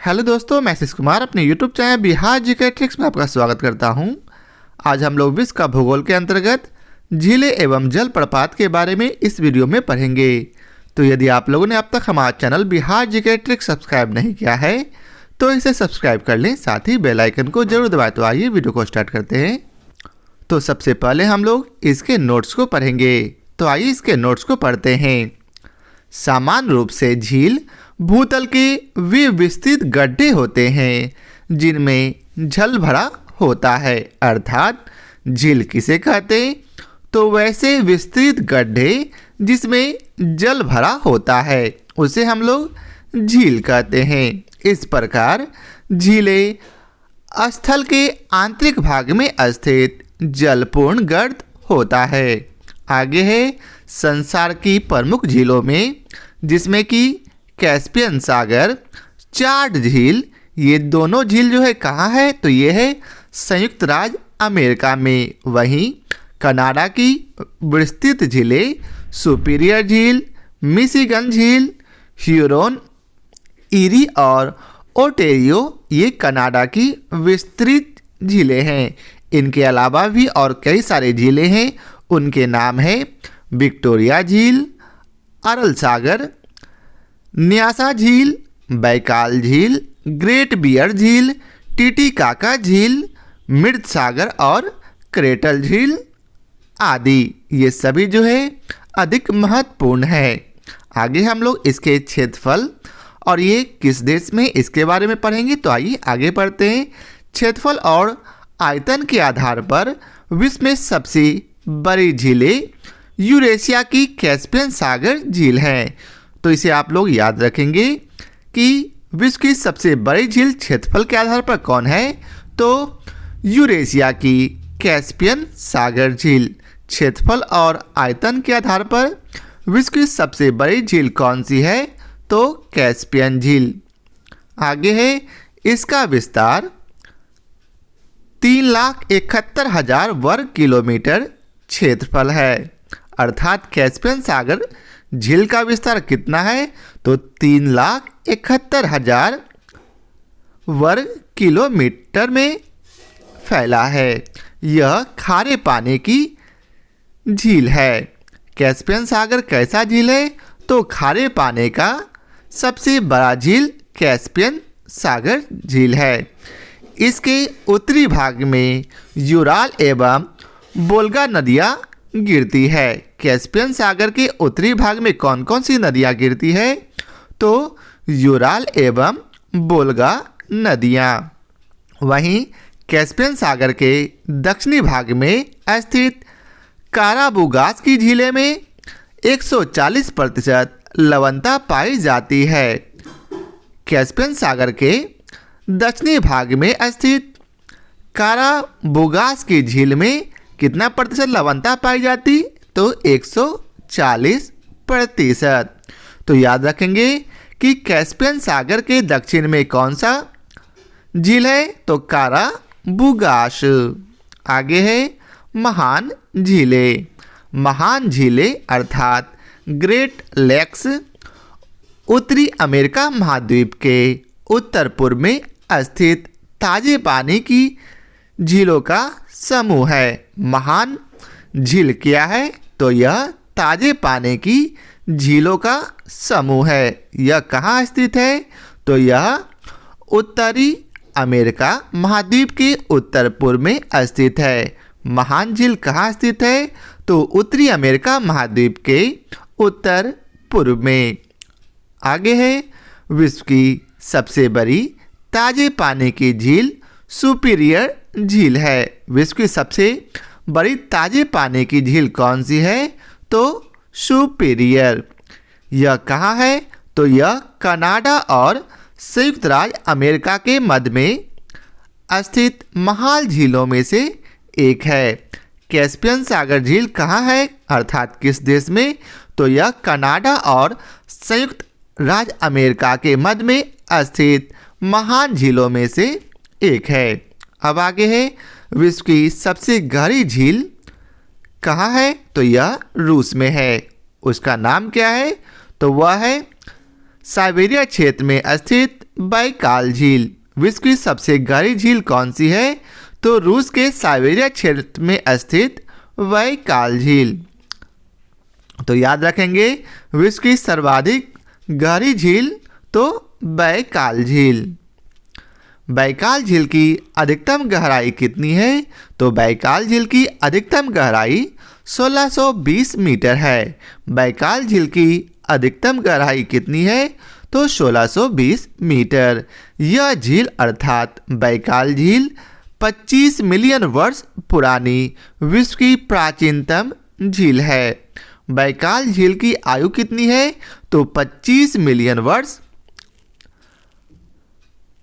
Hello दोस्तों, मैं आशीष कुमार अपने YouTube channel Bihar GK tricks में आपका स्वागत करता हूं। आज हम लोग विश्व का भूगोल के अंतर्गत झीलें एवं जलप्रपात के बारे में इस वीडियो में पढ़ेंगे। तो यदि आप लोगों ने अब तक हमारा channel Bihar GK tricks subscribe नहीं किया है तो इसे सब्सक्राइब कर लें, साथ ही बेल आइकन को जरूर दबाएं। तो आइए वीडियो को स्टार्ट करते हैं। तो सबसे पहले हम लोग इसके नोट्स को पढ़ेंगे। तो आइए इसके नोट्स को पढ़ते हैं। सामान्य रूप से झील भूतल के वे विस्तृत गड्ढे होते हैं जिनमें जल भरा होता है। अर्थात झील किसे कहते हैं? तो वैसे विस्तृत गड्ढे जिसमें जल भरा होता है उसे हम लोग झील कहते हैं। इस प्रकार झीलें स्थल के आंतरिक भाग में स्थित जलपूर्ण गर्त होता है। आगे है संसार की प्रमुख झीलों में, जिसमें कि कैस्पियन सागर, चाड झील, ये दोनों झील जो है कहाँ है? तो ये है संयुक्त राज्य अमेरिका में। वहीं कनाडा की विस्तृत झीलें सुपीरियर झील, मिशिगन झील, ह्यूरोन, ईरी और ओटेरियो ये कनाडा की विस्तृत झीलें हैं। इनके अलावा भी और कई सारे झीलें हैं, उनके नाम है विक्टोरिया झील, अरल सागर, न्यासा झील, बैकाल झील, ग्रेट बियर झील, टीटीकाका झील, मृत सागर और क्रेटल झील आदि। ये सभी जो है अधिक महत्वपूर्ण है। आगे हम लोग इसके क्षेत्रफल और ये किस देश में इसके बारे में पढ़ेंगे। तो आइए आगे पढ़ते हैं। क्षेत्रफल और आयतन के आधार पर विश्व में सबसे बड़ी झीलें यूरेशिया की कैस्पियन सागर झील है। तो इसे आप लोग याद रखेंगे कि विश्व की सबसे बड़ी झील क्षेत्रफल के आधार पर कौन है? तो यूरेशिया की कैस्पियन सागर झील। क्षेत्रफल और आयतन के आधार पर विश्व की सबसे बड़ी झील कौन सी है? तो कैस्पियन झील। आगे है इसका विस्तार 3,71,000 वर्ग किलोमीटर क्षेत्रफल है। अर्थात कैस्पियन सागर झील का विस्तार कितना है? तो 3,71,000 वर्ग किलोमीटर में फैला है। यह खारे पानी की झील है। कैस्पियन सागर कैसा झील है? तो खारे पानी का सबसे बड़ा झील कैस्पियन सागर झील है। इसके उत्तरी भाग में यूराल एवं वोल्गा नदियाँ गिरती है। कैस्पियन सागर के उत्तरी भाग में कौन कौन सी नदियाँ गिरती है? तो यूराल एवं वोल्गा नदियाँ। वहीं कैस्पियन सागर के दक्षिणी भाग में स्थित काराबुगास की झीलें में 140% लवणता पाई जाती है। कैस्पियन सागर के दक्षिणी भाग में स्थित काराबुगास की झील में कितना प्रतिशत लवणता पाई जाती? तो 140%। तो याद रखेंगे कि कैस्पियन सागर के दक्षिण में कौन सा झील है? तो काराबुगास। आगे है महान झीलें। महान झीलें अर्थात ग्रेट लेक्स उत्तरी अमेरिका महाद्वीप के उत्तर पूर्व में स्थित ताजे पानी की झीलों का समूह है। महान झील क्या है? तो यह ताजे पानी की झीलों का समूह है। यह कहाँ स्थित है? तो यह उत्तरी अमेरिका महाद्वीप के उत्तर पूर्व में स्थित है। महान झील कहाँ स्थित है? तो उत्तरी अमेरिका महाद्वीप के उत्तर पूर्व में। आगे है विश्व की सबसे बड़ी ताजे पानी की झील सुपीरियर झील है। विश्व की सबसे बड़ी ताजे पानी की झील कौन सी है? तो सुपीरियर। यह कहाँ है? तो यह कनाडा और संयुक्त राज्य अमेरिका के मध्य में स्थित महान झीलों में से एक है। कैस्पियन सागर झील कहाँ है? अर्थात किस देश में? तो यह कनाडा और संयुक्त राज्य अमेरिका के मध्य में स्थित महान झीलों में से एक है। अब आगे है विश्व की सबसे गहरी झील कहाँ है? तो यह रूस में है। उसका नाम क्या है? तो वह है साइबेरिया क्षेत्र में स्थित बैकाल झील। विश्व की सबसे गहरी झील कौन सी है? तो रूस के साइबेरिया क्षेत्र में स्थित बैकाल झील। तो याद रखेंगे, विश्व की सर्वाधिक गहरी झील तो बैकाल झील। बैकाल झील की अधिकतम गहराई कितनी है? तो बैकाल झील की अधिकतम गहराई 1620 मीटर है। बैकाल झील की अधिकतम गहराई कितनी है? तो 1620 मीटर। यह झील अर्थात बैकाल झील 25 मिलियन वर्ष पुरानी विश्व की प्राचीनतम झील है। बैकाल झील की आयु कितनी है? तो 25 मिलियन वर्ष।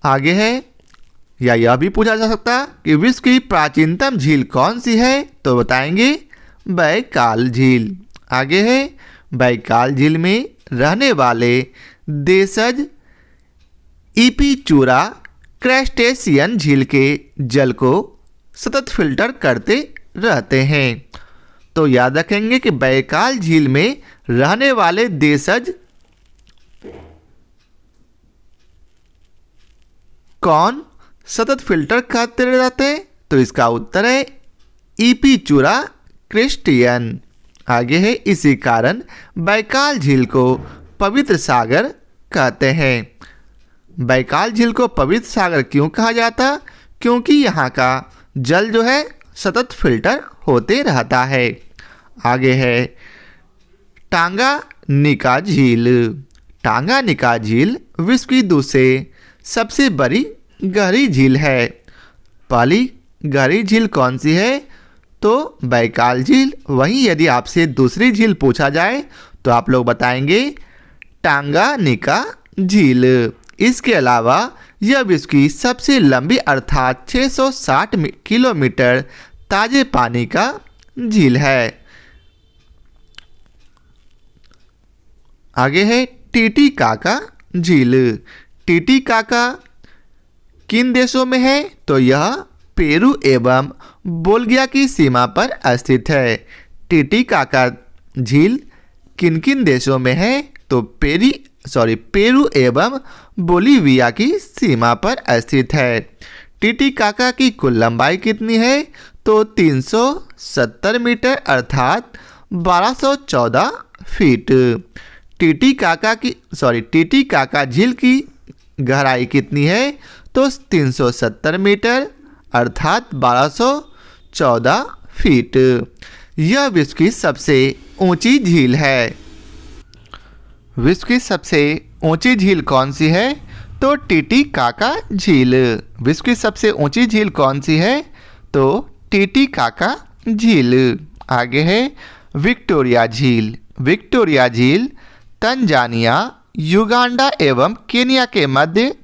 आगे है, या यह भी पूछा जा सकता कि विश्व की प्राचीनतम झील कौन सी है? तो बताएंगे बैकाल झील। आगे है, बैकाल झील में रहने वाले देशज इपिचूरा क्रस्टेशियन झील के जल को सतत फिल्टर करते रहते हैं। तो याद रखेंगे कि बैकाल झील में रहने वाले देशज कौन सतत फिल्टर करते रहते हैं? तो इसका उत्तर है इपिचूरा क्रस्टेशियन। आगे है, इसी कारण बैकाल झील को पवित्र सागर कहते हैं। बैकाल झील को पवित्र सागर क्यों कहा जाता? क्योंकि यहाँ का जल जो है सतत फिल्टर होते रहता है। आगे है, टांगानिका झील। टांगानिका झील विश्व की दूसरी सबसे बड़ी गहरी झील है। पहली गहरी झील कौन सी है? तो बैकाल झील। वहीं यदि आपसे दूसरी झील पूछा जाए तो आप लोग बताएंगे टांगानिका झील। इसके अलावा यह विश्व की सबसे लंबी अर्थात 660 किलोमीटर ताजे पानी का झील है। आगे है, टीटीकाका झील। टीटीकाका किन देशों में है? तो यह पेरू एवं बोल्गिया की सीमा पर स्थित है। टीटीकाका झील किन किन देशों में है? तो पेरू एवं बोलीविया की सीमा पर स्थित है। टीटीकाका की कुल लंबाई कितनी है? तो 370 मीटर अर्थात 1214 फीट। टीटीकाका झील की गहराई कितनी है? तो 370 मीटर अर्थात 1214 फीट। यह विश्व की सबसे ऊंची झील है। विश्व की सबसे ऊंची झील कौन सी है? तो टीटीकाका झील। विश्व की सबसे ऊंची झील कौन सी है? तो टीटीकाका झील। आगे है, विक्टोरिया झील। विक्टोरिया झील तंजानिया, युगांडा एवं केनिया के मध्य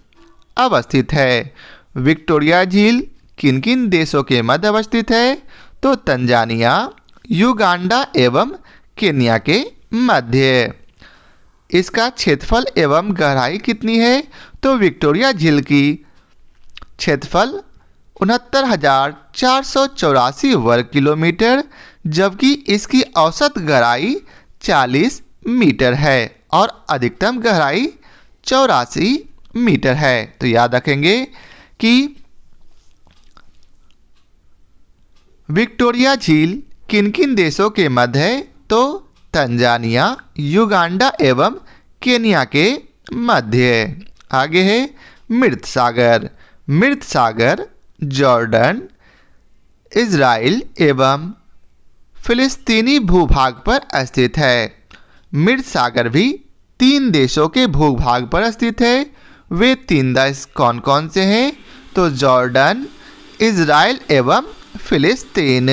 अवस्थित है। विक्टोरिया झील किन किन देशों के मध्य अवस्थित है? तो तंजानिया, युगांडा एवं केनिया के मध्य। इसका क्षेत्रफल एवं गहराई कितनी है? तो विक्टोरिया झील की क्षेत्रफल 69,484 वर्ग किलोमीटर, जबकि इसकी औसत गहराई 40 मीटर है और अधिकतम गहराई 84 मीटर है। तो याद रखेंगे कि विक्टोरिया झील किन किन देशों के मध्य है? तो तंजानिया, युगांडा एवं केनिया के मध्य। आगे है, मृत सागर। मृत सागर जॉर्डन, इजराइल एवं फिलिस्तीनी भूभाग पर स्थित है। मृत सागर भी 3 देशों के भूभाग पर स्थित है। वे 3 देश कौन कौन से हैं? तो जॉर्डन, इजराइल एवं फिलिस्तीन।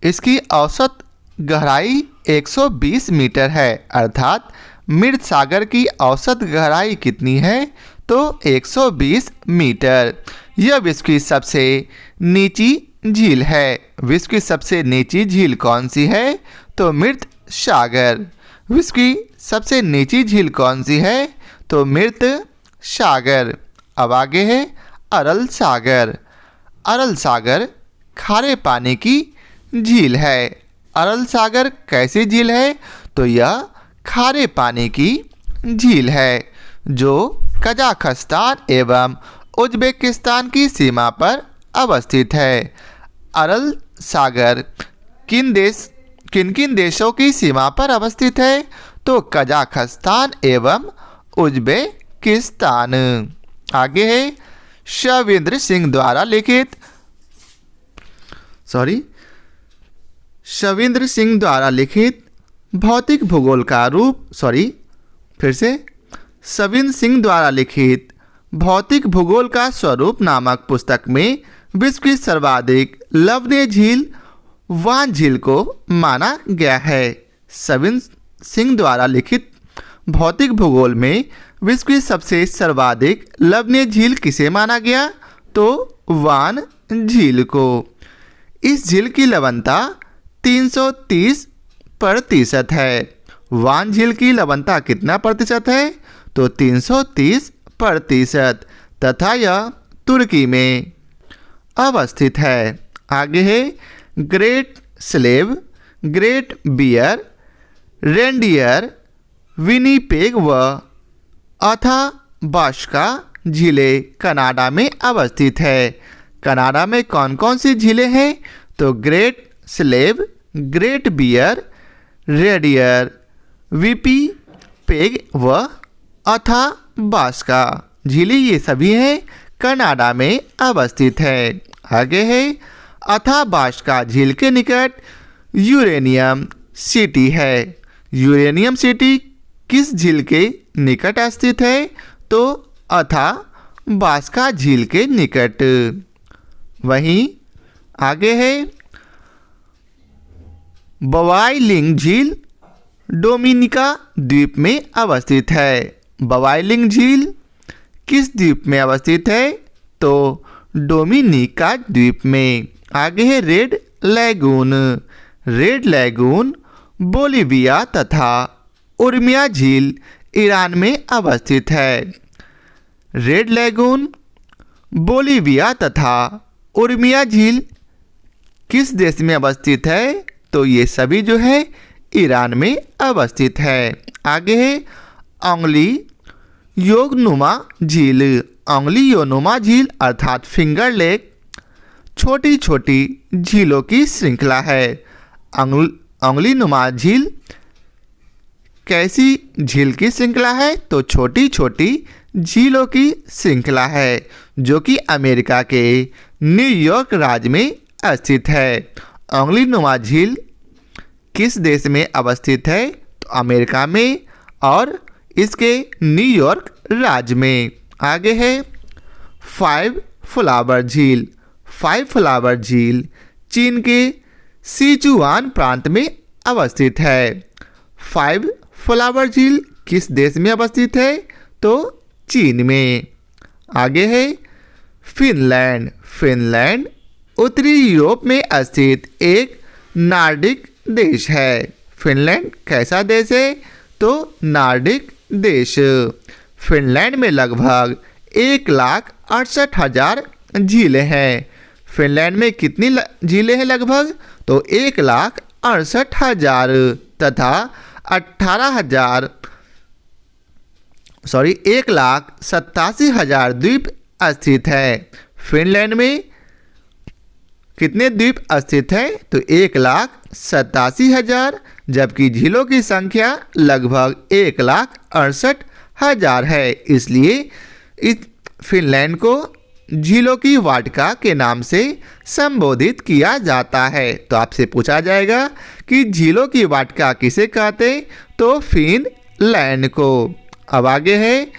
इसकी औसत गहराई 120 मीटर है अर्थात मृत सागर की औसत गहराई कितनी है? तो 120 मीटर। यह विश्व की सबसे नीची झील है। विश्व की सबसे नीची झील कौन सी है? तो मृत सागर। विश्व की सबसे नीची झील कौन सी है? तो मृत सागर। अब आगे है अरल सागर। अरल सागर खारे पानी की झील है। अरल सागर कैसी झील है? तो यह खारे पानी की झील है। जो कजाकिस्तान एवं उज़्बेकिस्तान की सीमा पर अवस्थित है। अरल सागर किन किन देशों की सीमा पर अवस्थित है? तो कजाकिस्तान एवं उज़्बेकिस्तान। आगे है शविंद्र सिंह द्वारा लिखित भौतिक भूगोल का रूप शविंद्र सिंह द्वारा लिखित भौतिक भूगोल का स्वरूप नामक पुस्तक में विश्व की सर्वाधिक लवणीय झील वान झील को माना गया है। शविंद्र सिंह द्वारा लिखित भौतिक भूगोल में विश्व की सबसे सर्वाधिक लवणीय झील किसे माना गया? तो वान झील को। इस झील की लवणता 330% है। वान झील की लवणता कितना प्रतिशत है? तो 330% तथा यह तुर्की में अवस्थित है। आगे है Great Slave, Great Bear, Reindeer, Winnipeg व अथाबास्का झीलें कनाडा में अवस्थित है। कनाडा में कौन कौन सी झीलें हैं? तो Great Slave, Great Bear, Reindeer, Winnipeg व अथाबास्का झीलें, ये सभी हैं कनाडा में अवस्थित है। आगे है अथाबास्का झील के निकट यूरेनियम सिटी है। यूरेनियम सिटी किस झील के निकट स्थित है? तो अथाबास्का झील के निकट। वहीं आगे है बवाइलिंग झील डोमिनिका द्वीप में अवस्थित है। बवाइलिंग झील किस द्वीप में अवस्थित है? तो डोमिनिका द्वीप में। आगे है red lagoon. Red lagoon Bolivia तथा उर्मिया झील ईरान में अवस्थित है। रेड लैगून, बोलिविया तथा उर्मिया झील किस देश में अवस्थित है? तो ये सभी जो है ईरान में अवस्थित है। आगे है ओंगली योगनुमा झील। ओंगली योगनुमा झील अर्थात फिंगर लेक छोटी छोटी झीलों की श्रृंखला है। ओंगली नुमा झील कैसी झील की श्रृंखला है? तो छोटी छोटी झीलों की श्रृंखला है जो कि अमेरिका के न्यूयॉर्क राज्य में स्थित है। ओंगली नुमा झील किस देश में अवस्थित है? तो अमेरिका में और इसके न्यूयॉर्क राज्य में। आगे है 5 फ्लावर झील। 5 फ्लावर झील चीन के सिचुआन प्रांत में अवस्थित है। 5 फ्लावर झील किस देश में अवस्थित है? तो चीन में। आगे है फिनलैंड। फिनलैंड उत्तरी यूरोप में स्थित एक नार्डिक देश है। फिनलैंड कैसा देश है? तो नार्डिक देश। फिनलैंड में लगभग 1,68,000 झीलें हैं। फिनलैंड में कितनी झीलें हैं लगभग? तो 1,68,000 तथा 1,87,000 द्वीप स्थित है। फिनलैंड में कितने द्वीप स्थित हैं? तो 1,87,000, जबकि झीलों की संख्या लगभग 1,68,000 है। इसलिए इस फिनलैंड को झीलों की वाटिका के नाम से संबोधित किया जाता है। तो आपसे पूछा जाएगा कि झीलों की वाटिका किसे कहते? तो फिनलैंड को। अब आगे है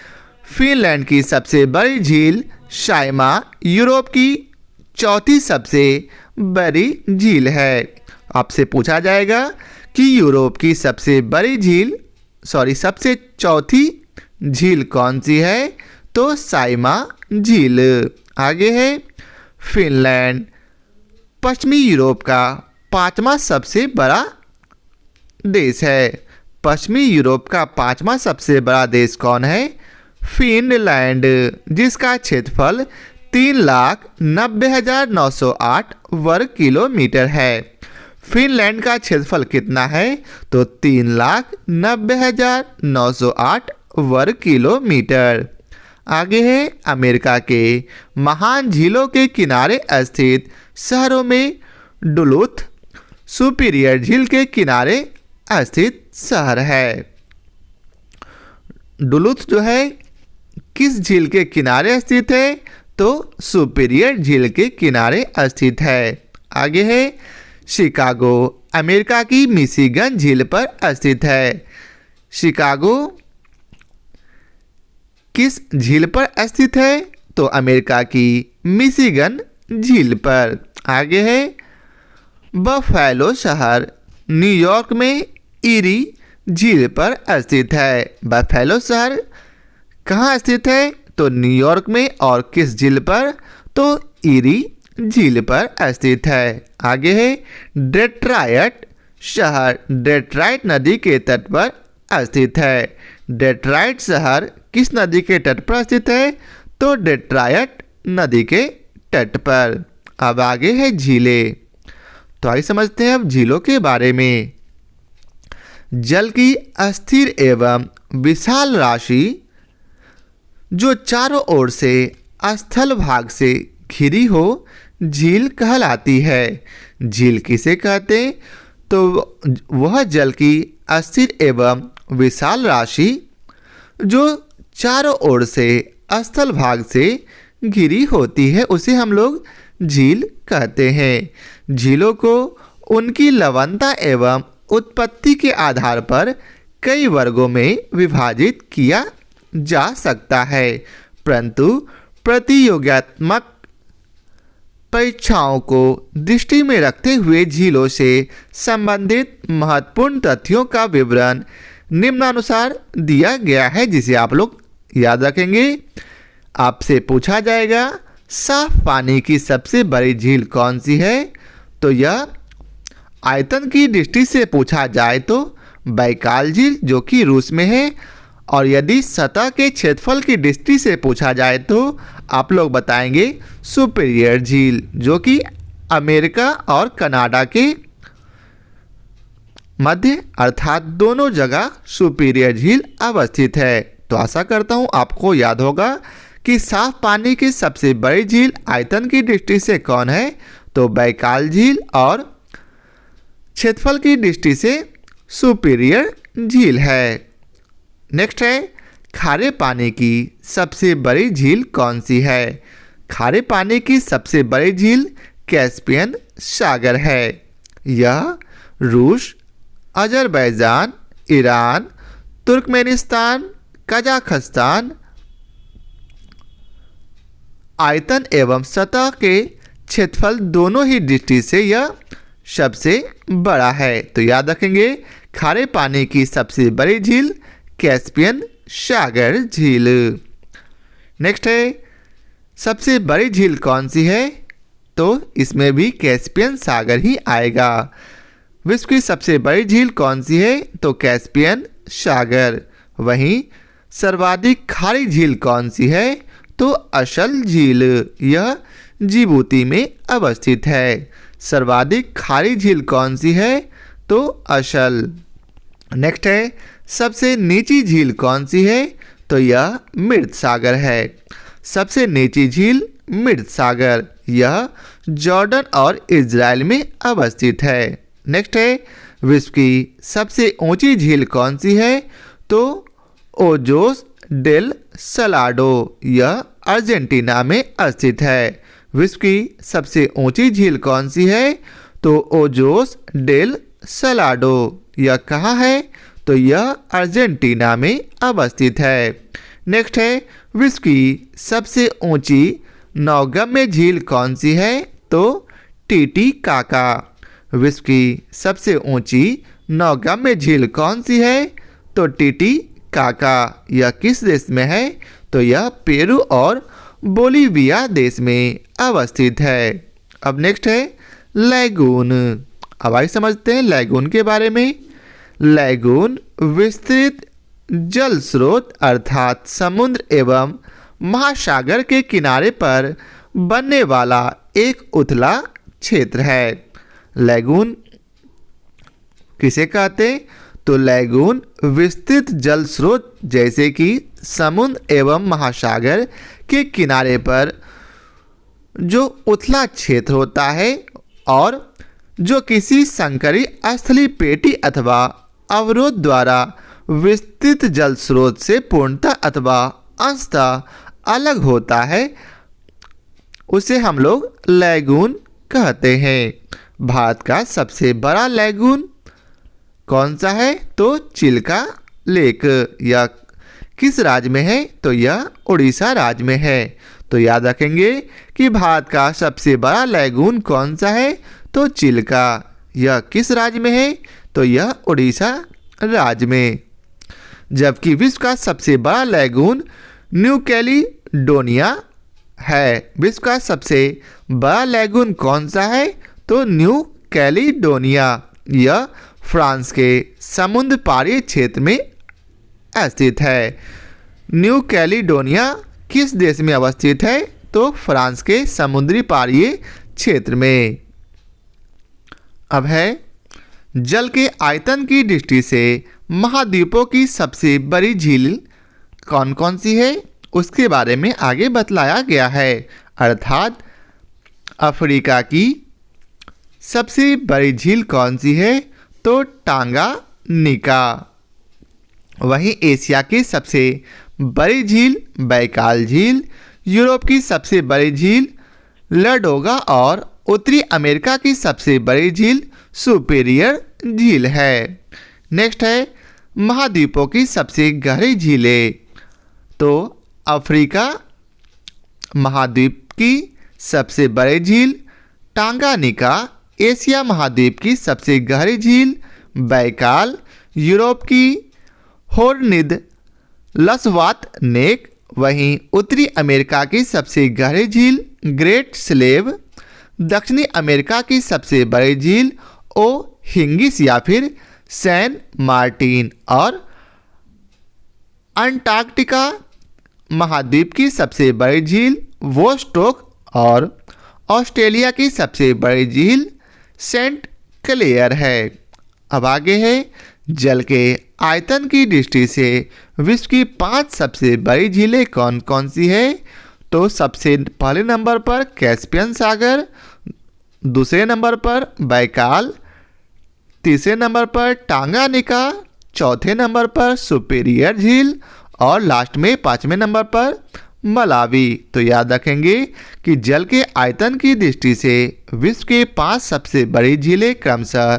फिनलैंड की सबसे बड़ी झील साइमा यूरोप की चौथी सबसे बड़ी झील है। आपसे पूछा जाएगा कि यूरोप की सबसे चौथी झील कौन सी है? तो साइमा झील। आगे है फिनलैंड पश्चिमी यूरोप का 5वां सबसे बड़ा देश है। पश्चिमी यूरोप का 5वां सबसे बड़ा देश कौन है? फिनलैंड, जिसका क्षेत्रफल 3,90,908 वर्ग किलोमीटर है। फिनलैंड का क्षेत्रफल कितना है? तो 3,90,908 वर्ग किलोमीटर। आगे है अमेरिका के महान झीलों के किनारे स्थित शहरों में डुलूथ सुपीरियर झील के किनारे स्थित शहर है। डुलूथ जो है किस झील के किनारे स्थित है? तो सुपीरियर झील के किनारे स्थित है। आगे है शिकागो अमेरिका की मिशिगन झील पर स्थित है। शिकागो किस झील पर स्थित है? तो अमेरिका की मिशिगन झील पर। आगे है बफेलो शहर न्यूयॉर्क में ईरी झील पर स्थित है। बफेलो शहर कहाँ स्थित है? तो न्यूयॉर्क में। और किस झील पर? तो ईरी झील पर स्थित है। आगे है डेट्रॉयट शहर डेट्रॉयट नदी के तट पर स्थित है। डेट्रॉयट शहर किस नदी के तट पर स्थित है? तो डेट्रॉयट नदी के तट पर। अब आगे है झीलें। तो आइए समझते हैं अब झीलों के बारे में। जल की अस्थिर एवं विशाल राशि जो चारों ओर से स्थल भाग से घिरी हो झील कहलाती है। झील किसे कहते हैं? तो वह जल की अस्थिर एवं विशाल राशि जो चारों ओर से स्थल भाग से घिरी होती है उसे हम लोग झील कहते हैं। झीलों को उनकी लवणता एवं उत्पत्ति के आधार पर कई वर्गों में विभाजित किया जा सकता है, परंतु प्रतियोगात्मक परीक्षाओं को दृष्टि में रखते हुए झीलों से संबंधित महत्वपूर्ण तथ्यों का विवरण निम्नानुसार दिया गया है, जिसे आप लोग याद रखेंगे। आपसे पूछा जाएगा साफ पानी की सबसे बड़ी झील कौन सी है? तो यह आयतन की दृष्टि से पूछा जाए तो बैकाल झील जो कि रूस में है, और यदि सतह के क्षेत्रफल की दृष्टि से पूछा जाए तो आप लोग बताएंगे सुपीरियर झील जो कि अमेरिका और कनाडा के मध्य अर्थात दोनों जगह सुपीरियर झील अवस्थित है। तो आशा करता हूँ आपको याद होगा कि साफ पानी की सबसे बड़ी झील आयतन की दृष्टि से कौन है? तो बैकाल झील, और क्षेत्रफल की दृष्टि से सुपीरियर झील है। नेक्स्ट है खारे पानी की सबसे बड़ी झील कौन सी है? खारे पानी की सबसे बड़ी झील कैस्पियन सागर है। यह रूस, अजरबैजान, ईरान, तुर्कमेनिस्तान, कजाकिस्तान आयतन एवं सतह के क्षेत्रफल दोनों ही दृष्टि से यह सबसे बड़ा है। तो याद रखेंगे खारे पानी की सबसे बड़ी झील कैस्पियन सागर झील। नेक्स्ट है सबसे बड़ी झील कौन सी है? तो इसमें भी कैस्पियन सागर ही आएगा। विश्व की सबसे बड़ी झील कौन सी है? तो कैस्पियन सागर। वहीं सर्वाधिक खारी झील कौन सी है? तो असल झील, यह जिबूती में अवस्थित है। सर्वाधिक खारी झील कौन सी है? तो असल। नेक्स्ट है सबसे नीची झील कौन सी है? तो यह मृत सागर है। सबसे नीची झील मृत सागर, यह जॉर्डन और इजराइल में अवस्थित है। नेक्स्ट है विश्व की सबसे ऊंची झील कौन सी है? तो ओजोस डेल सलाडो, यह अर्जेंटीना में स्थित है। विश्व की सबसे ऊंची झील कौन सी है? तो ओजोस डेल सलाडो, यह कहाँ है? तो यह अर्जेंटीना में अवस्थित है। नेक्स्ट है विश्व की सबसे ऊंची नौगम्य झील कौन सी है? तो टीटीकाका। विश्व की सबसे ऊंची नौगम्य झील कौन सी है? तो टीटीकाका। यह किस देश में है? तो यह पेरू और बोलीविया देश में अवस्थित है। अब नेक्स्ट है लैगून। अब आइए समझते हैं लैगून के बारे में। लैगून विस्तृत जल स्रोत अर्थात समुद्र एवं महासागर के किनारे पर बनने वाला एक उथला क्षेत्र है। लैगून किसे कहते हैं? तो लैगून विस्तृत जल स्रोत जैसे कि समुद्र एवं महासागर के किनारे पर जो उथला क्षेत्र होता है और जो किसी संकरी स्थलीय पेटी अथवा अवरोध द्वारा विस्तृत जल स्रोत से पूर्णतः अथवा अंशतः अलग होता है, उसे हम लोग लैगून कहते हैं। भारत का सबसे बड़ा लैगून कौन सा है? तो चिल्का लेक। यह किस राज्य में है? तो यह उड़ीसा राज्य में है। तो याद रखेंगे कि भारत का सबसे बड़ा लैगून कौन सा है? तो चिल्का। यह किस राज्य में है? तो यह उड़ीसा राज्य में। जबकि विश्व का सबसे बड़ा लैगून न्यू कैलिडोनिया है। विश्व का सबसे बड़ा लैगून कौन सा है? तो न्यू कैलिडोनिया। यह फ्रांस के समुद्र पारीय क्षेत्र में स्थित है। न्यू कैलिडोनिया किस देश में अवस्थित है? तो फ्रांस के समुद्री पारीय क्षेत्र में। अब है जल के आयतन की दृष्टि से महाद्वीपों की सबसे बड़ी झील कौन कौन सी है, उसके बारे में आगे बतलाया गया है। अर्थात अफ्रीका की सबसे बड़ी झील कौन सी है? तो टांगानिका। वहीं एशिया की सबसे बड़ी झील बैकाल झील, यूरोप की सबसे बड़ी झील लडोगा और उत्तरी अमेरिका की सबसे बड़ी झील सुपीरियर झील है। नेक्स्ट है महाद्वीपों की सबसे गहरी झीलें। तो अफ्रीका महाद्वीप की सबसे बड़ी झील टांगानिका, एशिया महाद्वीप की सबसे गहरी झील बैकाल, यूरोप की होर्निद लसवात नेक, वहीं उत्तरी अमेरिका की सबसे गहरी झील ग्रेट स्लेव, दक्षिणी अमेरिका की सबसे बड़ी झील ओ हिंगिस या फिर सैन मार्टिन, और अंटार्कटिका महाद्वीप की सबसे बड़ी झील वोस्टोक, और ऑस्ट्रेलिया की सबसे बड़ी झील सेंट क्लेयर है। अब आगे है जल के आयतन की दृष्टि से विश्व की 5 सबसे बड़ी झीलें कौन कौन सी है? तो सबसे पहले नंबर पर कैस्पियन सागर, दूसरे नंबर पर बैकाल, तीसरे नंबर पर टांगानिका, चौथे नंबर पर सुपीरियर झील और लास्ट में 5वें नंबर पर मलावी। तो याद रखेंगे कि जल के आयतन की दृष्टि से विश्व के 5 सबसे बड़ी झीलें क्रमशः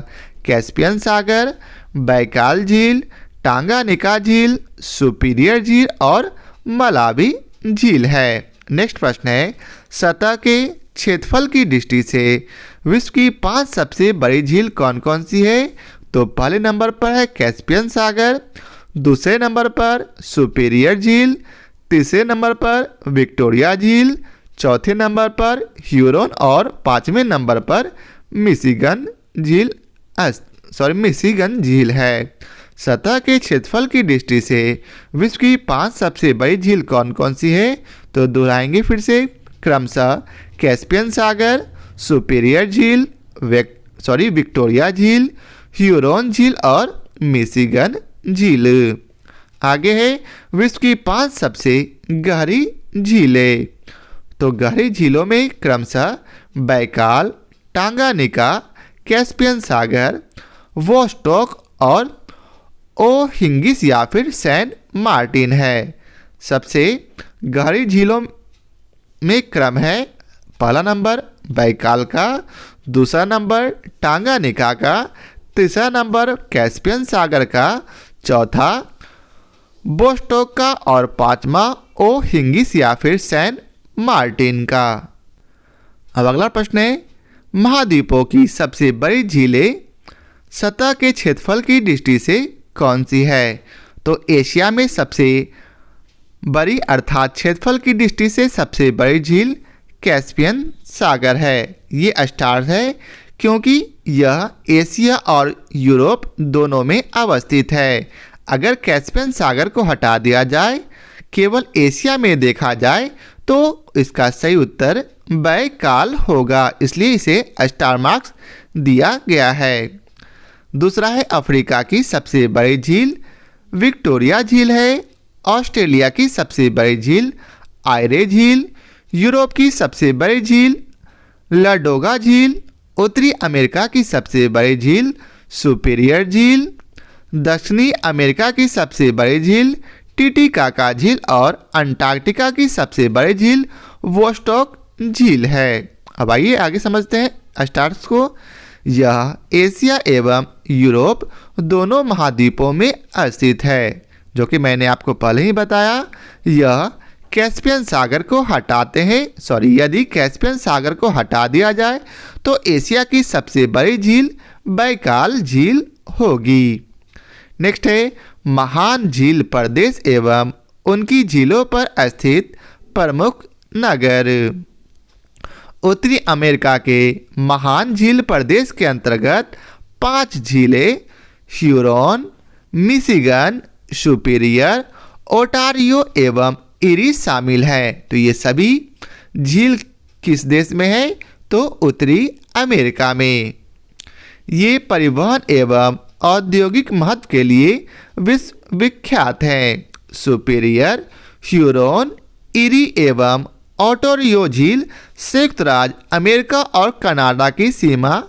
कैस्पियन सागर, बैकाल झील, टांगानिका झील, सुपीरियर झील और मलावी झील है। नेक्स्ट प्रश्न है सतह के क्षेत्रफल की दृष्टि से विश्व की 5 सबसे बड़ी झील कौन कौन सी है? तो पहले नंबर पर है कैस्पियन सागर, दूसरे नंबर पर सुपीरियर झील, तीसरे नंबर पर विक्टोरिया झील, चौथे नंबर पर ह्यूरोन और 5वें नंबर पर मिशिगन झील है। सतह के क्षेत्रफल की दृष्टि से विश्व की 5 सबसे बड़ी झील कौन कौन सी है? तो दोहराएंगे फिर से क्रमशः कैस्पियन सागर, सुपीरियर झील, विक्टोरिया झील, ह्यूरोन झील और मिशिगन झील। आगे है विश्व की 5 सबसे गहरी झीलें। तो गहरी झीलों में क्रमशः बैकाल, टांगानिका, कैस्पियन सागर, वोस्टोक और ओहिंगिस या फिर सैन मार्टिन है। सबसे गहरी झीलों में क्रम है पहला नंबर बैकाल का, दूसरा नंबर टांगानिका का, तीसरा नंबर कैस्पियन सागर का, चौथा वोस्टोक का और 5वां ओहिंगिस या फिर सैन मार्टिन का। अब अगला प्रश्न है महाद्वीपों की सबसे बड़ी झीलें सतह के क्षेत्रफल की दृष्टि से कौन सी है? तो एशिया में सबसे बड़ी अर्थात क्षेत्रफल की दृष्टि से सबसे बड़ी झील कैस्पियन सागर है। ये स्टार है क्योंकि यह एशिया और यूरोप दोनों में अवस्थित है। अगर कैस्पियन सागर को हटा दिया जाए, केवल एशिया में देखा जाए, तो इसका सही उत्तर बैकाल होगा, इसलिए इसे स्टार मार्क्स दिया गया है। दूसरा है अफ्रीका की सबसे बड़ी झील विक्टोरिया झील है। ऑस्ट्रेलिया की सबसे बड़ी झील आयरे झील। यूरोप की सबसे बड़ी झील लाडोगा झील। उत्तरी अमेरिका की सबसे बड़ी झील सुपीरियर झील। दक्षिणी अमेरिका की सबसे बड़ी झील टिटिकाका झील और अंटार्कटिका की सबसे बड़ी झील वोस्टॉक झील है। अब आइए आगे समझते हैं स्टार्स को। यह एशिया एवं यूरोप दोनों महाद्वीपों में स्थित है, जो कि मैंने आपको पहले ही बताया। यह कैस्पियन सागर को हटाते हैं यदि कैस्पियन सागर को हटा दिया जाए तो एशिया की सबसे बड़ी झील बैकाल झील होगी। नेक्स्ट है महान झील प्रदेश एवं उनकी झीलों पर स्थित प्रमुख नगर। उत्तरी अमेरिका के महान झील प्रदेश के अंतर्गत 5 झीलें ह्यूरॉन, मिशिगन, सुपीरियर, ओटारियो एवं इरी शामिल हैं। तो ये सभी झील किस देश में है? तो उत्तरी अमेरिका में। ये परिवहन एवं औद्योगिक महत्व के लिए विश्व विख्यात हैं। सुपीरियर, ह्यूरॉन, इरी एवं ओटारियो झील संयुक्त राज्य अमेरिका और कनाडा की सीमा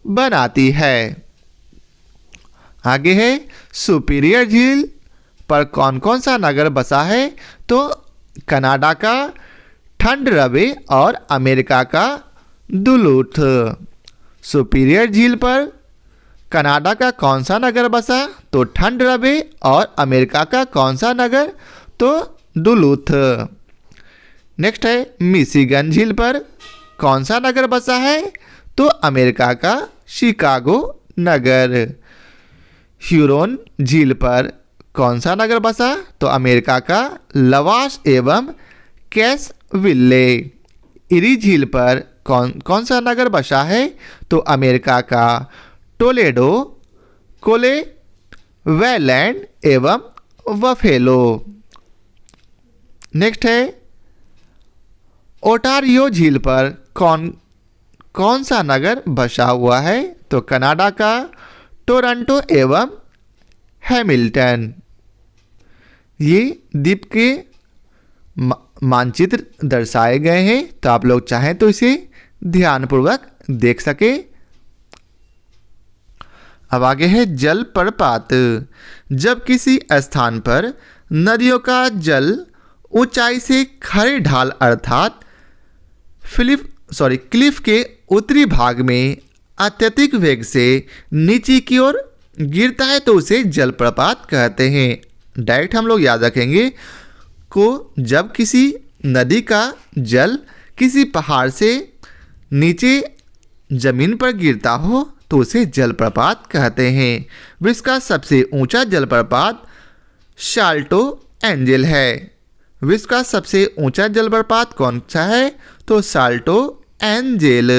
बनाती है। आगे है सुपीरियर झील पर कौन कौन सा नगर बसा है? तो कनाडा का थंडर बे और अमेरिका का डुलूथ। सुपीरियर झील पर कनाडा का कौन सा नगर बसा? तो थंडर बे और अमेरिका का कौन सा नगर? तो डुलूथ। नेक्स्ट है मिशिगन झील पर कौन सा नगर बसा है? तो अमेरिका का शिकागो नगर। ह्यूरॉन झील पर कौन सा नगर बसा? तो अमेरिका का लवाश एवं कैसविल्ले। इरी झील पर कौन सा नगर बसा है? तो अमेरिका का टोलेडो, कोले, वेलैंड एवं वफेलो। नेक्स्ट है ओटारियो झील पर कौन सा नगर बसा हुआ है? तो कनाडा का टोरंटो एवं हैमिल्टन। ये द्वीप के मानचित्र दर्शाए गए हैं, तो आप लोग चाहें तो इसे ध्यानपूर्वक देख सके। अब आगे है जलप्रपात। जब किसी स्थान पर नदियों का जल ऊंचाई से खड़े ढाल अर्थात क्लिफ के उत्तरी भाग में अत्यधिक वेग से नीचे की ओर गिरता है तो उसे जलप्रपात कहते हैं। डायरेक्ट हम लोग याद रखेंगे को जब किसी नदी का जल किसी पहाड़ से नीचे जमीन पर गिरता हो तो उसे जलप्रपात कहते हैं। विश्व का सबसे ऊंचा जलप्रपात साल्टो एंजल है। विश्व का सबसे ऊंचा जलप्रपात कौन सा है? तो साल्टो एंजल।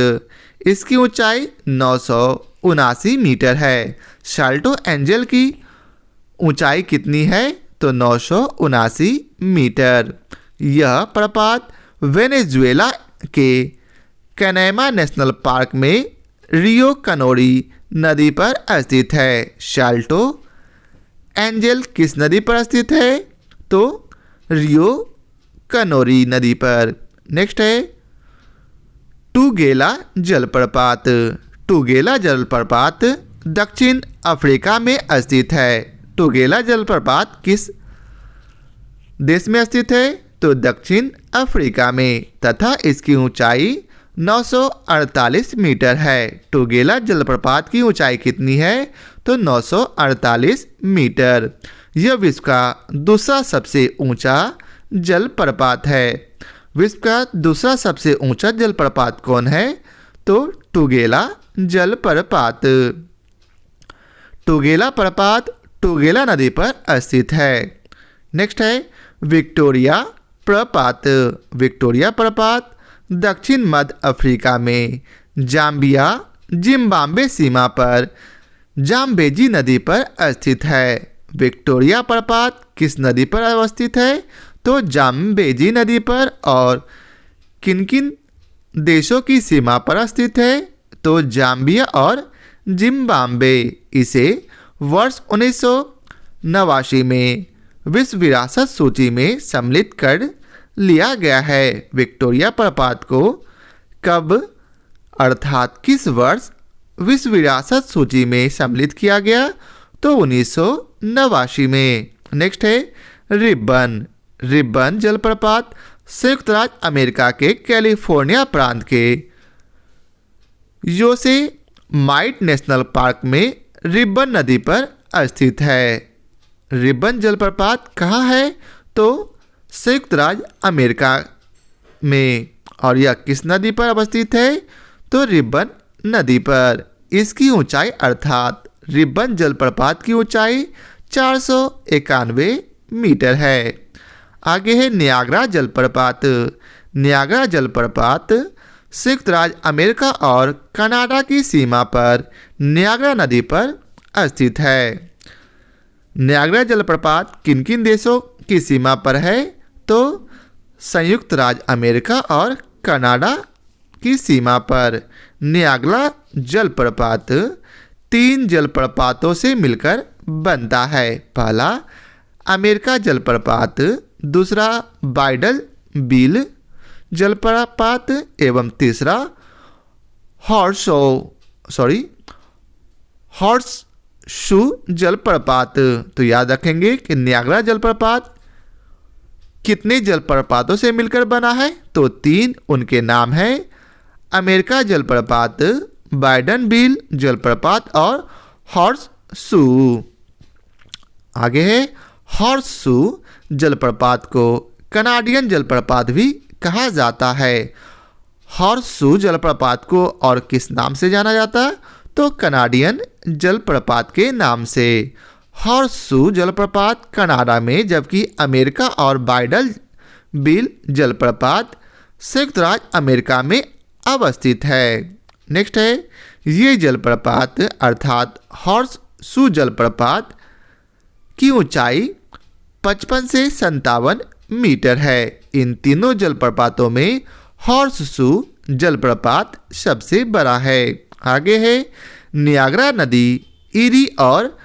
इसकी ऊंचाई 979 मीटर है। साल्टो एंजल की ऊंचाई कितनी है? तो 979 मीटर। यह प्रपात वेनेजुएला के कैनेमा नेशनल पार्क में रियो कनोरी नदी पर स्थित है। साल्टो एंजल किस नदी पर स्थित है? तो रियो कनोरी नदी पर। नेक्स्ट है टूगेला जलप्रपात। टूगेला जलप्रपात दक्षिण अफ्रीका में स्थित है। टूगेला जलप्रपात किस देश में स्थित है? तो दक्षिण अफ्रीका में, तथा इसकी ऊंचाई 948 मीटर है। टूगेला जलप्रपात की ऊंचाई कितनी है? तो 948 मीटर। यह विश्व का दूसरा सबसे ऊंचा जलप्रपात है। विश्व का दूसरा सबसे ऊंचा जलप्रपात कौन है? तो टूगेला जलप्रपात। टूगेला प्रपात टूगेला नदी पर स्थित है। नेक्स्ट है विक्टोरिया प्रपात। विक्टोरिया प्रपात दक्षिण मध्य अफ्रीका में जाम्बिया जिम्बाब्वे सीमा पर जाम्बेजी नदी पर स्थित है। विक्टोरिया प्रपात किस नदी पर अवस्थित है? तो जाम्बेजी नदी पर। और किन किन देशों की सीमा पर स्थित है? तो जाम्बिया और जिम्बाब्वे। इसे वर्ष 1989 में विश्व विरासत सूची में सम्मिलित कर लिया गया है। विक्टोरिया प्रपात को कब अर्थात किस वर्ष विश्व विरासत सूची में सम्मिलित किया गया? तो 1989 में। नेक्स्ट है रिबन जलप्रपात संयुक्त राज्य अमेरिका के कैलिफोर्निया प्रांत के योसेमाइट नेशनल पार्क में रिबन नदी पर स्थित है। रिबन जलप्रपात कहाँ है? तो संयुक्त राज्य अमेरिका में। और यह किस नदी पर अवस्थित है? तो रिबन नदी पर। इसकी ऊंचाई अर्थात रिबन जलप्रपात की ऊंचाई 491 मीटर है। आगे है नियाग्रा जलप्रपात। नियाग्रा जलप्रपात संयुक्त राज्य अमेरिका और कनाडा की सीमा पर नियाग्रा नदी पर स्थित है। नियाग्रा जलप्रपात किन किन देशों की सीमा पर है? तो संयुक्त राज्य अमेरिका और कनाडा की सीमा पर। नियाग्रा जलप्रपात 3 जलप्रपातों से मिलकर बनता है। पहला अमेरिका जलप्रपात, दूसरा बाइडल बिल जलप्रपात एवं तीसरा हॉर्सशू जलप्रपात। तो याद रखेंगे कि नियाग्रा जलप्रपात कितने जलप्रपातों से मिलकर बना है? तो 3। उनके नाम हैं अमेरिका जलप्रपात, बाइडन बिल जलप्रपात और हॉर्सशू। आगे है हॉर्सशू जलप्रपात को कनाडियन जलप्रपात भी कहा जाता है। हॉर्सशू जलप्रपात को और किस नाम से जाना जाता है? तो कनाडियन जलप्रपात के नाम से। हॉर्सशू जलप्रपात कनाडा में, जबकि अमेरिका और बाइडल बिल जलप्रपात संयुक्त राज्य अमेरिका में अवस्थित है। नेक्स्ट है ये जलप्रपात अर्थात हॉर्सशू जलप्रपात की ऊंचाई 55 से 57 मीटर है। इन तीनों जलप्रपातों में हॉर्सशू जलप्रपात सबसे बड़ा है। आगे है नियाग्रा नदी इरी और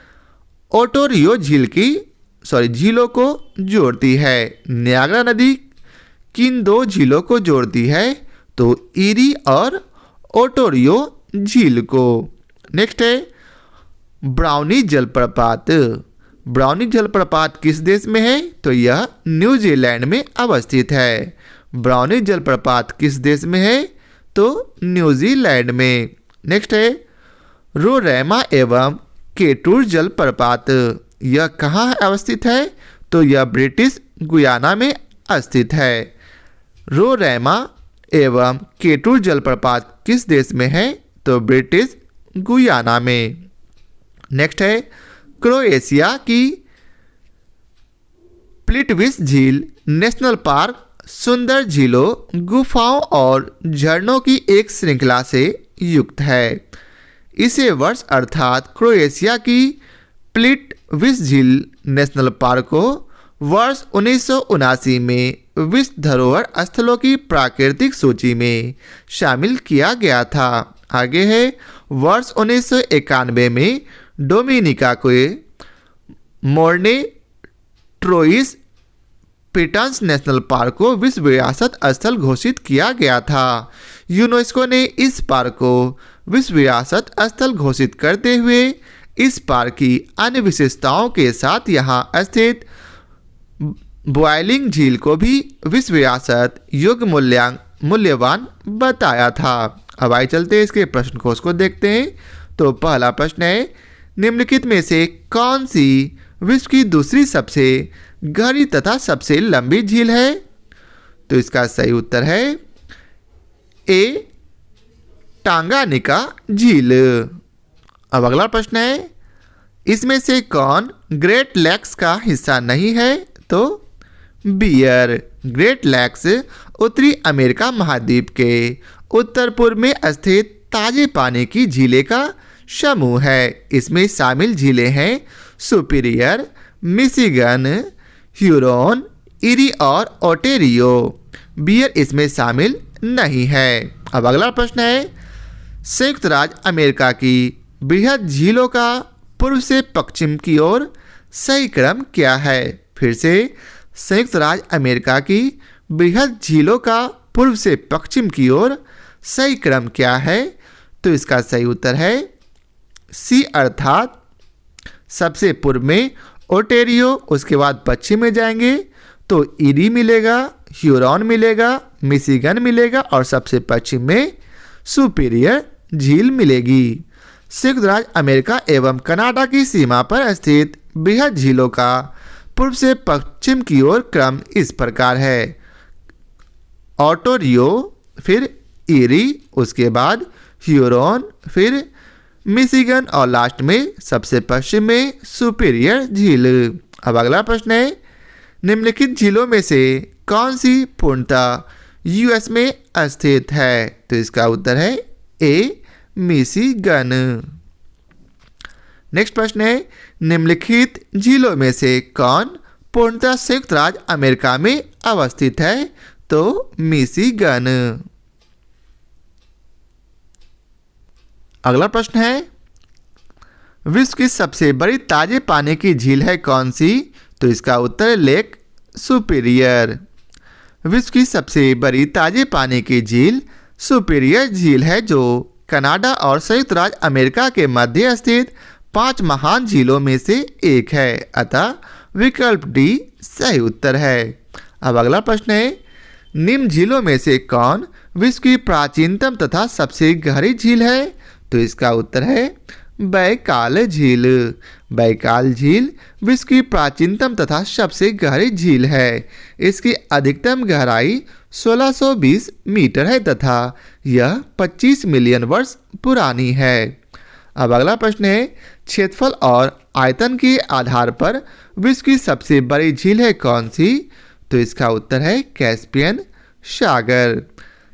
ओटोरियो झीलों को जोड़ती है। नियाग्रा नदी किन 2 झीलों को जोड़ती है? तो इरी और ओटोरियो झील को। नेक्स्ट है ब्राउनी जलप्रपात। ब्राउनी जलप्रपात किस देश में है? तो यह न्यूजीलैंड में अवस्थित है। ब्राउनी जलप्रपात किस देश में है? तो न्यूजीलैंड में। नेक्स्ट है रोरैमा एवं केटूर जलप्रपात। यह कहाँ अवस्थित है? तो यह ब्रिटिश गुयाना में स्थित है। रोरैमा एवं केटूर जलप्रपात किस देश में है? तो ब्रिटिश गुयाना में। नेक्स्ट है क्रोएशिया की प्लिटविस झील नेशनल पार्क सुंदर झीलों, गुफाओं और झरनों की एक श्रृंखला से युक्त है। इसे वर्ष अर्थात क्रोएशिया की प्लिटविस झील नेशनल पार्क को वर्ष 1979 में विश्व धरोहर स्थलों की प्राकृतिक सूची में शामिल किया गया था। आगे है वर्ष 1991 में डोमिनिका के मोर्ने ट्रोइस पिटन्स नेशनल पार्क को विश्व विरासत स्थल घोषित किया गया था। यूनेस्को ने इस पार्क को विश्व विरासत स्थल घोषित करते हुए इस पार्क की अन्य विशेषताओं के साथ यहाँ स्थित बॉयलिंग झील को भी विश्व विरासत योग्य मूल्यवान बताया था। अब आइए चलते हैं इसके प्रश्न कोश को देखते हैं। तो पहला प्रश्न है निम्नलिखित में से कौन सी विश्व की दूसरी सबसे गहरी तथा सबसे लंबी झील है? तो इसका सही उत्तर है ए टांगानिका झील। अब अगला प्रश्न है इसमें से कौन ग्रेट लैक्स का हिस्सा नहीं है? तो बियर। ग्रेट लैक्स उत्तरी अमेरिका महाद्वीप के उत्तर पूर्व में स्थित ताजे पानी की झीलें का समूह है। इसमें शामिल झीलें हैं सुपीरियर, मिशिगन, ह्यूरोन, इरी और ओटेरियो। बियर इसमें शामिल नहीं है। अब अगला प्रश्न है संयुक्त राज्य अमेरिका की बृहद झीलों का पूर्व से पश्चिम की ओर सही क्रम क्या है? फिर से, संयुक्त राज्य अमेरिका की बृहद झीलों का पूर्व से पश्चिम की ओर सही क्रम क्या है? तो इसका सही उत्तर है सी, अर्थात सबसे पूर्व में ओटेरियो, उसके बाद पश्चिम में जाएंगे तो ईरी मिलेगा, ह्यूरॉन मिलेगा, मिशिगन मिलेगा और सबसे पश्चिम में सुपीरियर झील मिलेगी। संयुक्त राज्य अमेरिका एवं कनाडा की सीमा पर स्थित बृहद झीलों का पूर्व से पश्चिम की ओर क्रम इस प्रकार है: ओटोरियो, फिर ईरी, उसके बाद ह्यूरॉन, फिर मिशिगन और लास्ट में सबसे पश्चिम में सुपीरियर झील। अब अगला प्रश्न है, निम्नलिखित झीलों में से कौन सी पूर्णतः यूएस में स्थित है? तो इसका उत्तर है ए, मिशिगन। नेक्स्ट प्रश्न है, निम्नलिखित झीलों में से कौन पूर्णतः संयुक्त राज्य अमेरिका में अवस्थित है? तो मिशिगन। अगला प्रश्न है, विश्व की सबसे बड़ी ताजे पानी की झील है कौन सी? तो इसका उत्तर है लेक सुपीरियर। विश्व की सबसे बड़ी ताजे पानी की झील सुपीरियर झील है, जो कनाडा और संयुक्त राज्य अमेरिका के मध्य स्थित 5 महान झीलों में से एक है, अतः विकल्प डी सही उत्तर है। अब अगला प्रश्न है, निम्न झीलों में से कौन विश्व की प्राचीनतम तथा सबसे गहरी झील है? तो इसका उत्तर है बैकाल झील। बैकाल झील विश्व की प्राचीनतम तथा सबसे गहरी झील है। इसकी अधिकतम गहराई 1620 मीटर है तथा यह 25 मिलियन वर्ष पुरानी है। अब अगला प्रश्न है, क्षेत्रफल और आयतन के आधार पर विश्व की सबसे बड़ी झील है कौन सी? तो इसका उत्तर है कैस्पियन सागर।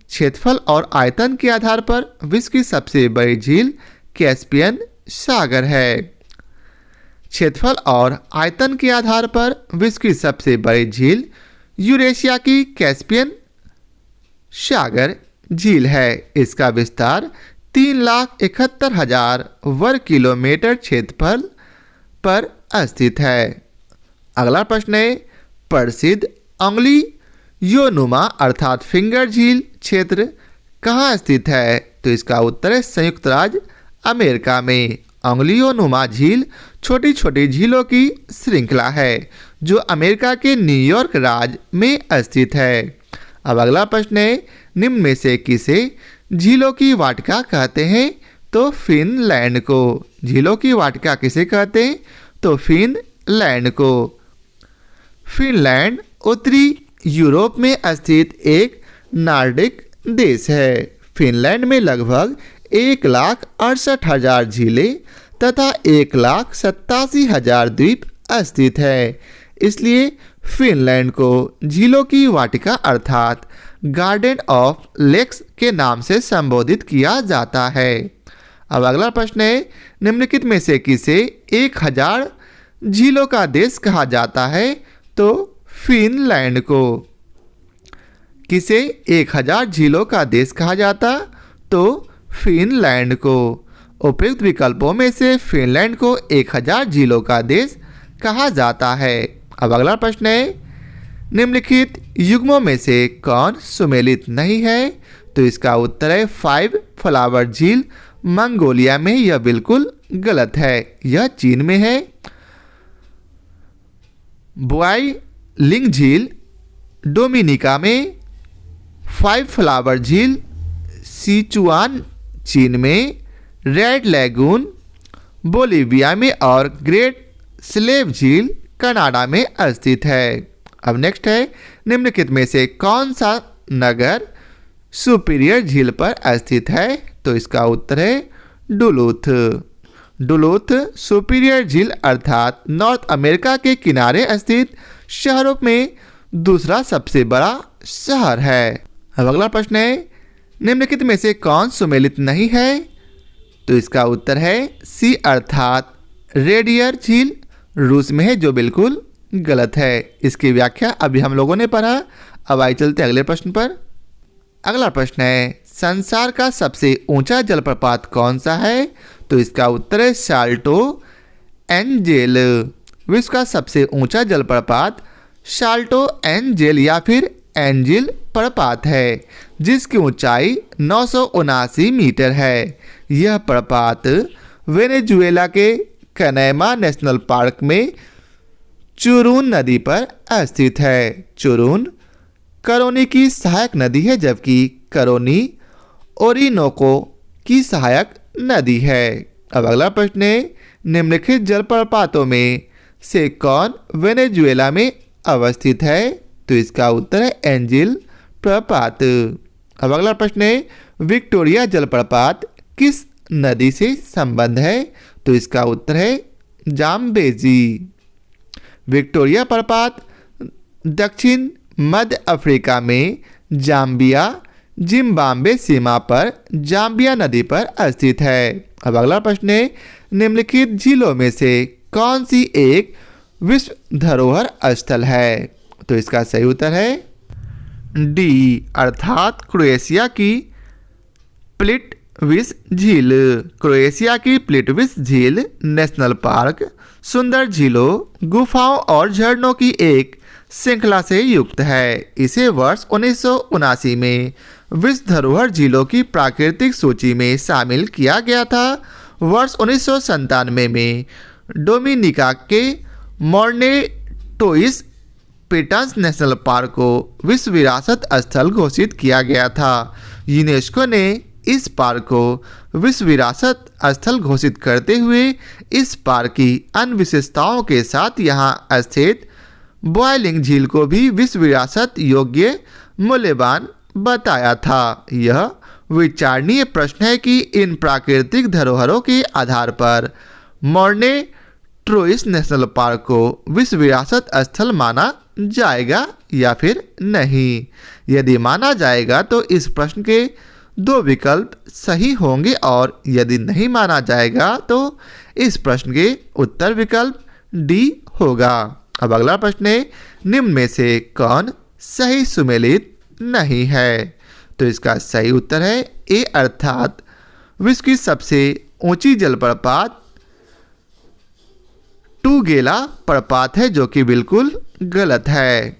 क्षेत्रफल और आयतन के आधार पर विश्व की सबसे बड़ी झील कैस्पियन सागर है। क्षेत्रफल और आयतन के आधार पर विश्व की सबसे बड़ी झील यूरेशिया की कैस्पियन सागर झील है। इसका विस्तार 3,71,000 वर्ग किलोमीटर क्षेत्रफल पर स्थित है। अगला प्रश्न है, प्रसिद्ध अंगुली योनुमा अर्थात फिंगर झील क्षेत्र कहाँ स्थित है? तो इसका उत्तर है संयुक्त राज्य अमेरिका में। अंगुलियोनुमा झील छोटी छोटी झीलों की श्रृंखला है जो अमेरिका के न्यूयॉर्क राज्य में स्थित है। अब अगला प्रश्न है, निम्न में से किसे झीलों की वाटिका कहते हैं? तो फिनलैंड को। झीलों की वाटिका किसे कहते हैं? तो फिनलैंड को। फिनलैंड उत्तरी यूरोप में स्थित एक नॉर्डिक देश है। फिनलैंड में लगभग 1,68,000 झीलें तथा 1,87,000 द्वीप स्थित है। इसलिए फिनलैंड को झीलों की वाटिका अर्थात गार्डन ऑफ लेक्स के नाम से संबोधित किया जाता है। अब अगला प्रश्न है, निम्नलिखित में से किसे 1,000 झीलों का देश कहा जाता है? तो फिनलैंड को। किसे 1,000 झीलों का देश कहा जाता? तो फिनलैंड को। उपयुक्त विकल्पों में से फिनलैंड को 1,000 झीलों का देश कहा जाता है। अब अगला प्रश्न है, निम्नलिखित युग्मों में से कौन सुमेलित नहीं है? तो इसका उत्तर है 5 फ्लावर झील मंगोलिया में। यह बिल्कुल गलत है, यह चीन में है। बुआई लिंग झील डोमिनिका में, 5 फ्लावर झील सिचुआन चीन में, रेड लैगून बोलिविया में और ग्रेट स्लेव झील कनाडा में स्थित है। अब नेक्स्ट है, निम्नलिखित में से कौन सा नगर सुपीरियर झील पर स्थित है? तो इसका उत्तर है डुलूथ। डुलूथ सुपीरियर झील अर्थात नॉर्थ अमेरिका के किनारे स्थित शहरों में दूसरा सबसे बड़ा शहर है। अब अगला प्रश्न है, निम्नलिखित में से कौन सुमेलित नहीं है? तो इसका उत्तर है सी अर्थात रेडियर झील रूस में है, जो बिल्कुल गलत है। इसकी व्याख्या अभी हम लोगों ने पढ़ा। अब आइए चलते अगले प्रश्न पर। अगला प्रश्न है, संसार का सबसे ऊंचा जलप्रपात कौन सा है? तो इसका उत्तर है साल्टो एंजेल। विश्व का सबसे ऊंचा जलप्रपात साल्टो एंजेल या फिर एंजिल प्रपात है, जिसकी ऊंचाई 979 मीटर है। यह प्रपात वेनेजुएला के कनैमा नेशनल पार्क में चुरून नदी पर स्थित है। चुरून करोनी की सहायक नदी है, जबकि करोनी ओरिनोको की सहायक नदी है। अब अगला प्रश्न है, निम्नलिखित जलप्रपातों में से कौन वेनेजुएला में अवस्थित है? तो इसका उत्तर है एंजिल प्रपात। अब अगला प्रश्न है, विक्टोरिया जलप्रपात किस नदी से संबंध है? तो इसका उत्तर है जाम्बेजी। विक्टोरिया प्रपात दक्षिण मध्य अफ्रीका में जाम्बिया जिम्बाब्वे सीमा पर जाम्बिया नदी पर स्थित है। अब अगला प्रश्न है, निम्नलिखित झीलों में से कौन सी एक विश्व धरोहर स्थल है? तो इसका सही उत्तर है डी अर्थात क्रोएशिया की प्लिटविस झील। क्रोएशिया की प्लिटविस झील नेशनल पार्क सुंदर झीलों, गुफाओं और झरनों की एक श्रृंखला से युक्त है। इसे वर्ष 1979 में विश्व धरोहर झीलों की प्राकृतिक सूची में शामिल किया गया था। वर्ष 1997 में डोमिनिका के मोर्नेटोइस पिटन्स नेशनल पार्क को विश्व विरासत स्थल घोषित किया गया था। यूनेस्को ने इस पार्क को विश्व विरासत स्थल घोषित करते हुए इस पार्क की अन्य विशेषताओं के साथ यहाँ स्थित बॉयलिंग झील को भी विश्व विरासत योग्य मूल्यवान बताया था। यह विचारणीय प्रश्न है कि इन प्राकृतिक धरोहरों के आधार पर मोर्नेटोइस नेशनल पार्क को विश्व विरासत स्थल माना जाएगा या फिर नहीं। यदि माना जाएगा तो इस प्रश्न के दो विकल्प सही होंगे और यदि नहीं माना जाएगा तो इस प्रश्न के उत्तर विकल्प डी होगा। अब अगला प्रश्न है, निम्न में से कौन सही सुमेलित नहीं है? तो इसका सही उत्तर है ए अर्थात विश्व की सबसे ऊंची जलप्रपात टूगेला प्रपात है, जो कि बिल्कुल गलत है।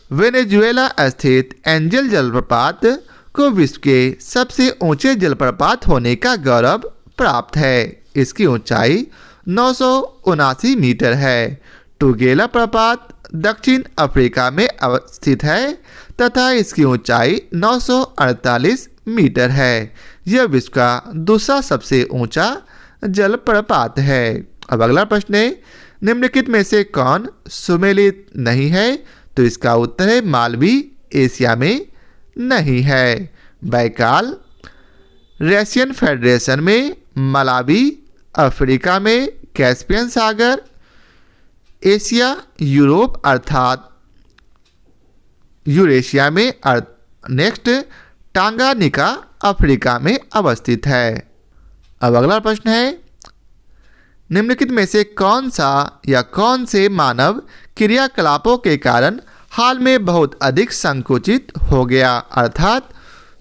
वेनेजुएला स्थित एंजल जलप्रपात को विश्व के सबसे ऊंचे जलप्रपात होने का गौरव प्राप्त है। इसकी ऊंचाई 979 मीटर है। टूगेला प्रपात दक्षिण अफ्रीका में अवस्थित है तथा इसकी ऊंचाई 948 मीटर है। यह विश्व का दूसरा सबसे ऊंचा जलप्रपात है। अब अगला प्रश्न है, निम्नलिखित में से कौन सुमेलित नहीं है? तो इसका उत्तर है मालवी एशिया में नहीं है। बैकाल रशियन फेडरेशन में, मलावी अफ्रीका में, कैस्पियन सागर एशिया यूरोप अर्थात यूरेशिया में, नेक्स्ट टांगानिका अफ्रीका में अवस्थित है। अब अगला प्रश्न है, निम्नलिखित में से कौन सा या कौन से मानव क्रियाकलापों के कारण हाल में बहुत अधिक संकुचित हो गया अर्थात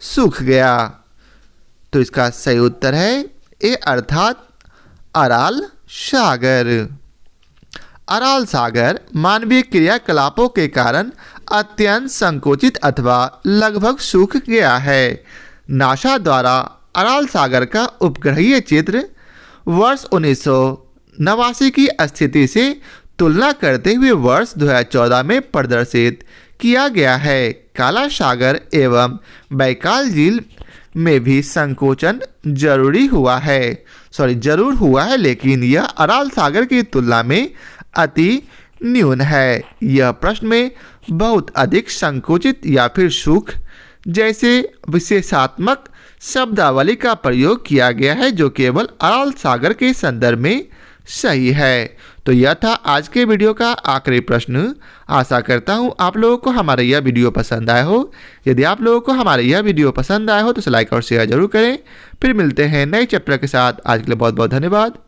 सूख गया? तो इसका सही उत्तर है ए अर्थात अराल सागर। अराल सागर मानवीय क्रियाकलापों के कारण अत्यंत संकुचित अथवा लगभग सूख गया है। नासा द्वारा अराल सागर का उपग्रहीय चित्र वर्ष 1989 की स्थिति से तुलना करते हुए वर्ष 2014 में प्रदर्शित किया गया है। काला सागर एवं बैकाल झील में भी संकोचन जरूर हुआ है, लेकिन यह अराल सागर की तुलना में अति न्यून है। यह प्रश्न में बहुत अधिक संकुचित या फिर सूख जैसे विशेषात्मक शब्दावली का प्रयोग किया गया है, जो केवल अराल सागर के संदर्भ में सही है। तो यह था आज के वीडियो का आखिरी प्रश्न। आशा करता हूँ आप लोगों को हमारा यह वीडियो पसंद आया हो। यदि आप लोगों को हमारा यह वीडियो पसंद आया हो तो इसे लाइक और शेयर जरूर करें। फिर मिलते हैं नए चैप्टर के साथ। आज के लिए बहुत बहुत धन्यवाद।